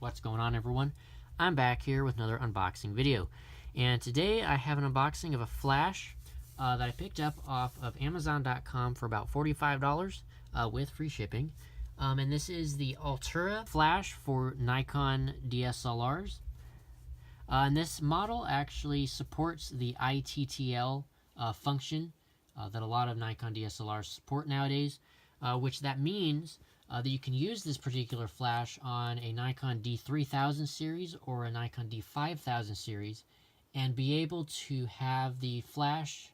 What's going on, everyone? I'm back here with another unboxing video, and today I have an unboxing of a flash that I picked up off of Amazon.com for about $45 with free shipping. And this is the Altura flash for Nikon DSLRs. And this model actually supports the i-TTL function that a lot of Nikon DSLRs support nowadays, which that means that you can use this particular flash on a Nikon D3000 series or a Nikon D5000 series and be able to have the flash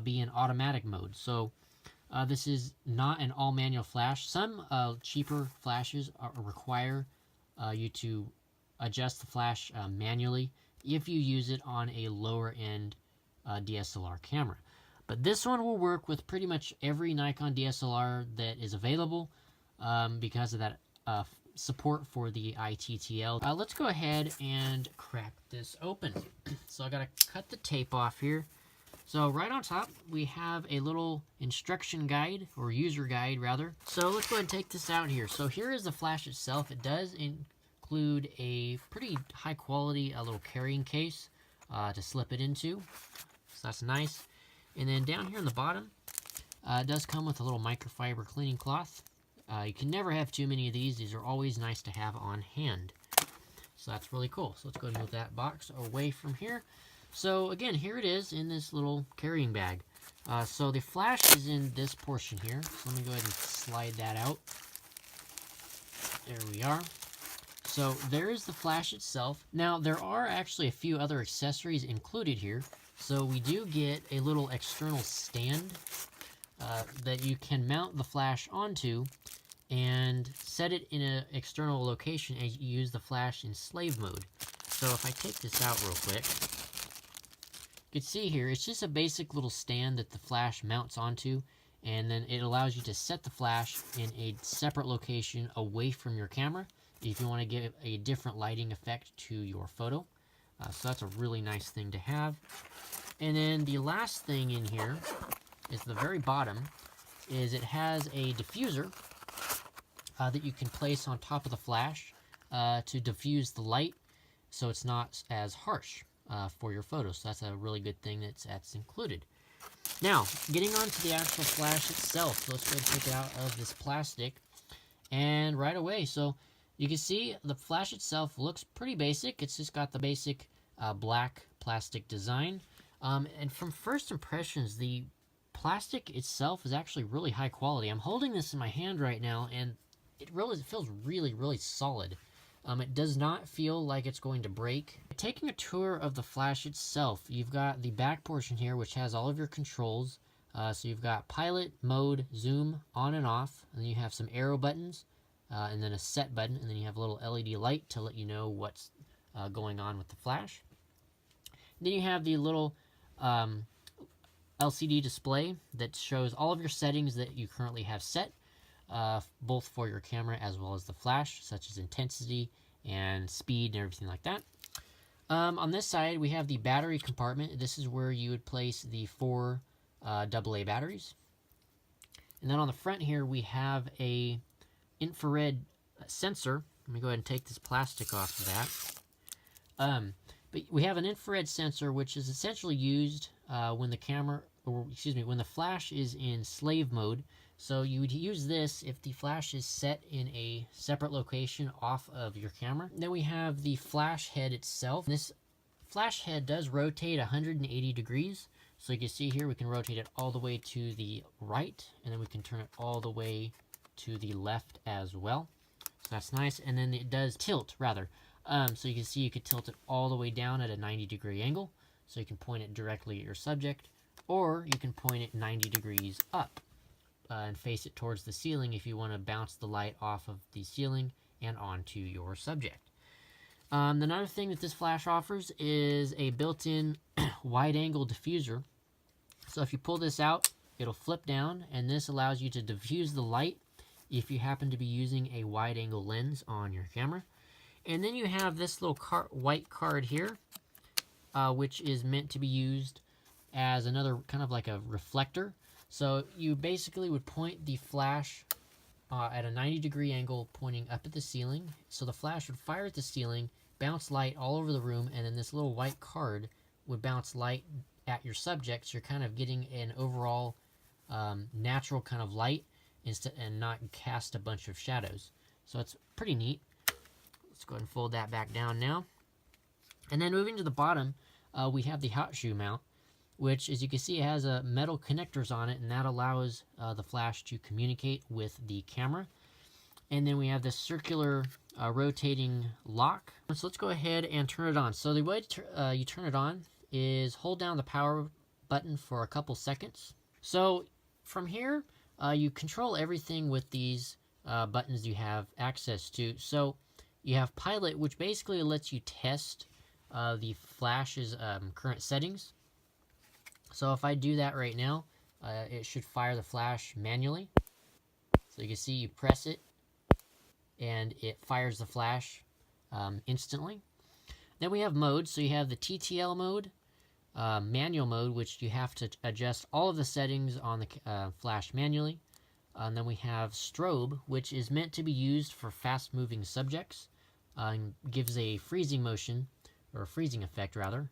be in automatic mode. So this is not an all-manual flash. Some cheaper flashes require you to adjust the flash manually if you use it on a lower-end DSLR camera. But this one will work with pretty much every Nikon DSLR that is available because of that support for the i-TTL. Let's go ahead and crack this open. So I gotta cut the tape off here. So right on top we have a little instruction guide, or user guide rather. So let's go ahead and take this out here. So here is the flash itself. It does include a pretty high quality little carrying case to slip it into. So that's nice. And then down here on the bottom, it does come with a little microfiber cleaning cloth. You can never have too many of these. These are always nice to have on hand. So that's really cool. So let's go ahead and move that box away from here. So again, here it is in this little carrying bag. So the flash is in this portion here. So let me go ahead and slide that out. There we are. So there is the flash itself. Now there are actually a few other accessories included here. So we do get a little external stand that you can mount the flash onto and set it in an external location as you use the flash in slave mode. So if I take this out real quick, you can see here, it's just a basic little stand that the flash mounts onto, and then it allows you to set the flash in a separate location away from your camera if you want to give a different lighting effect to your photo. So that's a really nice thing to have. And then the last thing in here is the very bottom, is it has a diffuser that you can place on top of the flash to diffuse the light so it's not as harsh for your photos. So that's a really good thing that's included. Now, getting on to the actual flash itself. So let's go ahead and take it out of this plastic. And right away, so you can see the flash itself looks pretty basic. It's just got the basic black plastic design. And from first impressions, the plastic itself is actually really high quality. I'm holding this in my hand right now, and it feels really solid. It does not feel like it's going to break. Taking a tour of the flash itself, you've got the back portion here, which has all of your controls. So you've got pilot, mode, zoom, on and off, and then you have some arrow buttons, and then a set button, and then you have a little LED light to let you know what's going on with the flash. Then you have the little LCD display that shows all of your settings that you currently have set, both for your camera as well as the flash, such as intensity and speed and everything like that. On this side, we have the battery compartment. This is where you would place the 4 AA batteries. And then on the front here, we have a infrared sensor. Let me go ahead and take this plastic off of that. But we have an infrared sensor, which is essentially used when when the flash is in slave mode. So you would use this if the flash is set in a separate location off of your camera. Then we have the flash head itself. This flash head does rotate 180 degrees. So you can see here, we can rotate it all the way to the right, and then we can turn it all the way to the left as well. So that's nice. And then it does tilt, rather. So you can see you could tilt it all the way down at a 90-degree angle. So you can point it directly at your subject, or you can point it 90 degrees up and face it towards the ceiling if you want to bounce the light off of the ceiling and onto your subject. Another thing that this flash offers is a built-in wide-angle diffuser. So if you pull this out, it'll flip down, and this allows you to diffuse the light if you happen to be using a wide-angle lens on your camera. And then you have this little white card here, which is meant to be used as another kind of like a reflector. So you basically would point the flash at a 90-degree angle pointing up at the ceiling. So the flash would fire at the ceiling, bounce light all over the room, and then this little white card would bounce light at your subject. So you're kind of getting an overall natural kind of light and not cast a bunch of shadows. So it's pretty neat. Let's go ahead and fold that back down now. And then moving to the bottom, we have the hot shoe mount, which, as you can see, has metal connectors on it, and that allows the flash to communicate with the camera. And then we have this circular rotating lock. So let's go ahead and turn it on. So the way you turn it on is hold down the power button for a couple seconds. So from here, you control everything with these buttons you have access to. So you have Pilot, which basically lets you test the flash's current settings. So if I do that right now, it should fire the flash manually. So you can see you press it and it fires the flash instantly. Then we have modes. So you have the TTL mode, manual mode, which you have to adjust all of the settings on the flash manually. And then we have strobe, which is meant to be used for fast moving subjects and gives a freezing motion, or a freezing effect rather.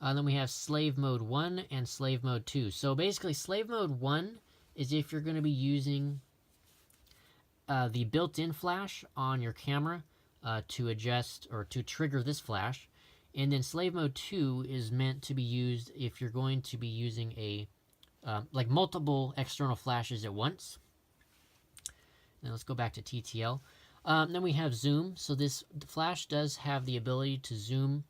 Then we have slave mode 1 and slave mode 2. So basically slave mode 1 is if you're going to be using the built-in flash on your camera to adjust or to trigger this flash. And then slave mode 2 is meant to be used if you're going to be using a like multiple external flashes at once. Now let's go back to TTL. Then we have zoom. So this flash does have the ability to zoom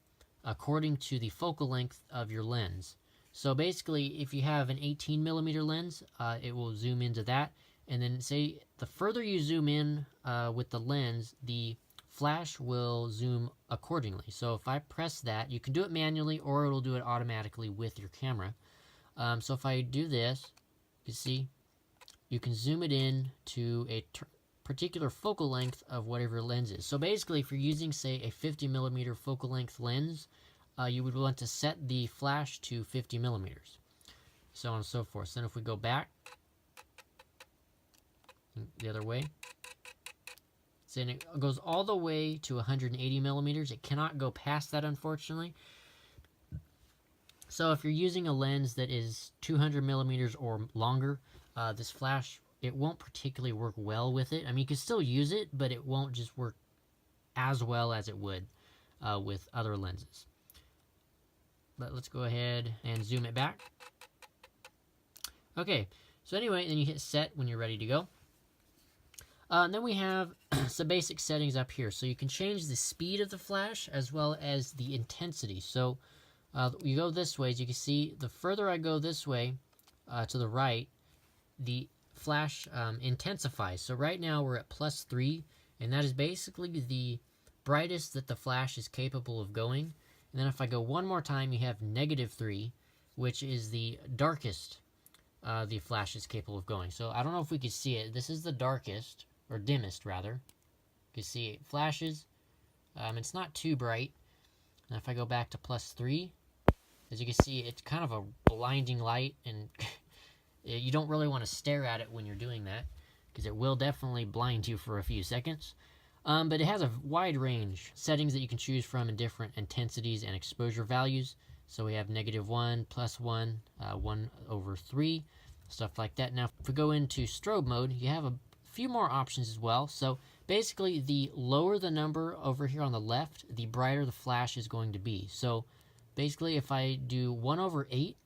according to the focal length of your lens. So basically, if you have an 18mm lens, it will zoom into that. And then say the further you zoom in with the lens, the flash will zoom accordingly. So if I press that, you can do it manually or it'll do it automatically with your camera. So if I do this, you see, you can zoom it in to a particular focal length of whatever your lens is. So basically, if you're using, say, a 50mm focal length lens, you would want to set the flash to 50mm, so on and so forth. So then if we go back the other way, so then it goes all the way to 180mm. It cannot go past that, unfortunately. So if you're using a lens that is 200mm or longer, this flash, it won't particularly work well with it. I mean, you can still use it, but it won't just work as well as it would with other lenses. But let's go ahead and zoom it back. Okay, so anyway, then you hit set when you're ready to go. And then we have some basic settings up here. So you can change the speed of the flash as well as the intensity. So you go this way, as you can see, the further I go this way to the right, the flash intensifies. So right now we're at +3, and that is basically the brightest that the flash is capable of going. And then if I go one more time, you have -3, which is the darkest the flash is capable of going. So I don't know if we can see it. This is the darkest, or dimmest rather. You can see it flashes. It's not too bright. And if I go back to +3, as you can see, it's kind of a blinding light, and you don't really want to stare at it when you're doing that, because it will definitely blind you for a few seconds. But it has a wide range settings that you can choose from in different intensities and exposure values. So we have -1, +1, 1/3, stuff like that. Now, if we go into strobe mode, you have a few more options as well. So basically, the lower the number over here on the left, the brighter the flash is going to be. So basically, if I do 1/8,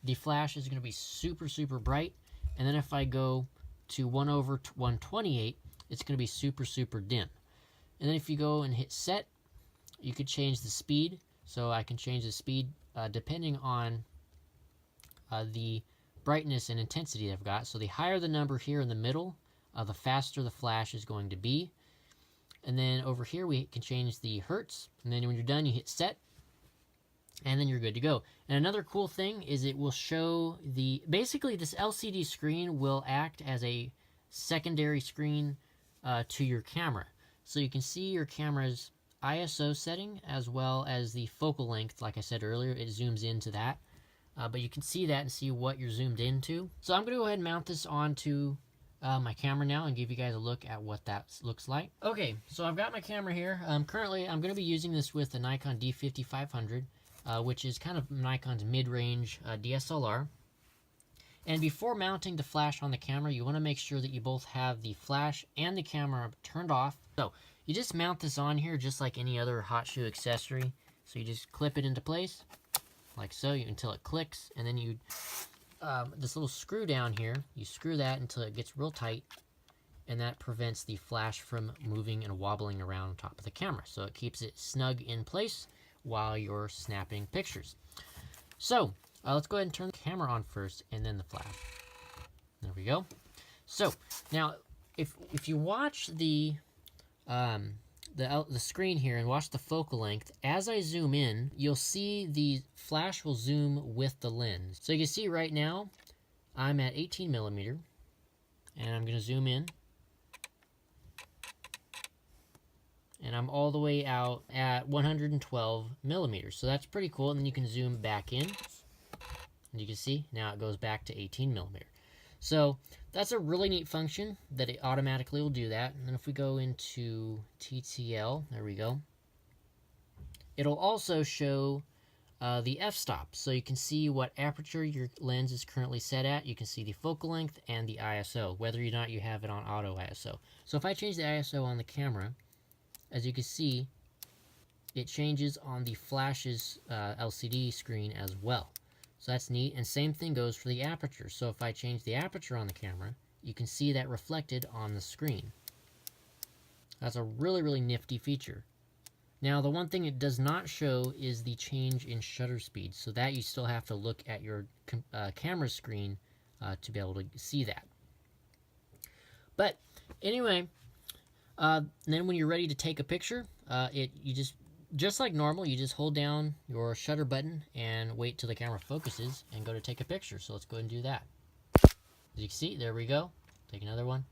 the flash is going to be super, super bright. And then if I go to 1/128, it's going to be super, super dim. And then if you go and hit set, you could change the speed. So I can change the speed depending on the brightness and intensity I've got. So the higher the number here in the middle, the faster the flash is going to be. And then over here we can change the hertz. And then when you're done, you hit set. And then you're good to go. And another cool thing is it will show the... Basically, this LCD screen will act as a secondary screen to your camera. So you can see your camera's ISO setting as well as the focal length. Like I said earlier, it zooms into that. But you can see that and see what you're zoomed into. So I'm going to go ahead and mount this onto my camera now and give you guys a look at what that looks like. Okay, so I've got my camera here. Currently, I'm going to be using this with the Nikon D5500, which is kind of Nikon's mid-range DSLR. And before mounting the flash on the camera, you want to make sure that you both have the flash and the camera turned off. So you just mount this on here just like any other hot shoe accessory. So you just clip it into place like so until it clicks, and then you this little screw down here, you screw that until it gets real tight, and that prevents the flash from moving and wobbling around on top of the camera. So it keeps it snug in place while you're snapping pictures. So let's go ahead and turn the camera on first, and then the flash. There we go. So now, if you watch the screen here and watch the focal length, as I zoom in, you'll see the flash will zoom with the lens. So you can see right now, I'm at 18 millimeter, and I'm going to zoom in, and I'm all the way out at 112 millimeters. So that's pretty cool. And then you can zoom back in. And you can see now it goes back to 18 millimeter. So that's a really neat function that it automatically will do that. And then if we go into TTL, there we go. It'll also show the f-stop. So you can see what aperture your lens is currently set at. You can see the focal length and the ISO, whether or not you have it on auto ISO. So if I change the ISO on the camera, as you can see, it changes on the flash's LCD screen as well. So that's neat, and same thing goes for the aperture. So if I change the aperture on the camera, you can see that reflected on the screen. That's a really, really nifty feature. Now, the one thing it does not show is the change in shutter speed, so that you still have to look at your camera screen to be able to see that. But anyway, then when you're ready to take a picture, you just like normal, you just hold down your shutter button and wait till the camera focuses and go to take a picture. So let's go ahead and do that. As you can see, there we go. Take another one.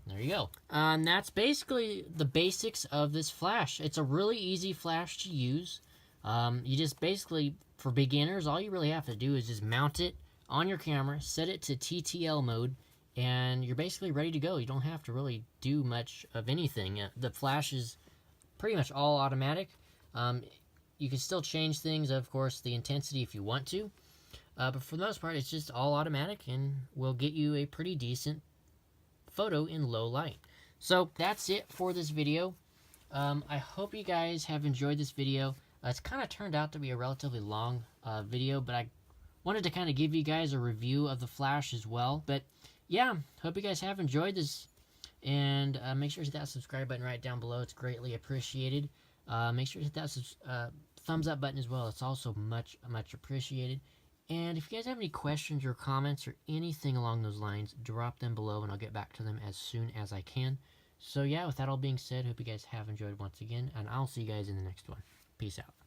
There you go. And that's basically the basics of this flash. It's a really easy flash to use. You just basically, for beginners, all you really have to do is just mount it on your camera, set it to TTL mode, and you're basically ready to go. You don't have to really do much of anything. The flash is pretty much all automatic. You can still change things, of course, the intensity if you want to. But for the most part, it's just all automatic and will get you a pretty decent photo in low light. So that's it for this video. I hope you guys have enjoyed this video. It's kind of turned out to be a relatively long video, but I wanted to kind of give you guys a review of the flash as well. But yeah, hope you guys have enjoyed this. And make sure to hit that subscribe button right down below. It's greatly appreciated. Make sure to hit that thumbs up button as well. It's also much, much appreciated. And if you guys have any questions or comments or anything along those lines, drop them below and I'll get back to them as soon as I can. So yeah, with that all being said, hope you guys have enjoyed once again, and I'll see you guys in the next one. Peace out.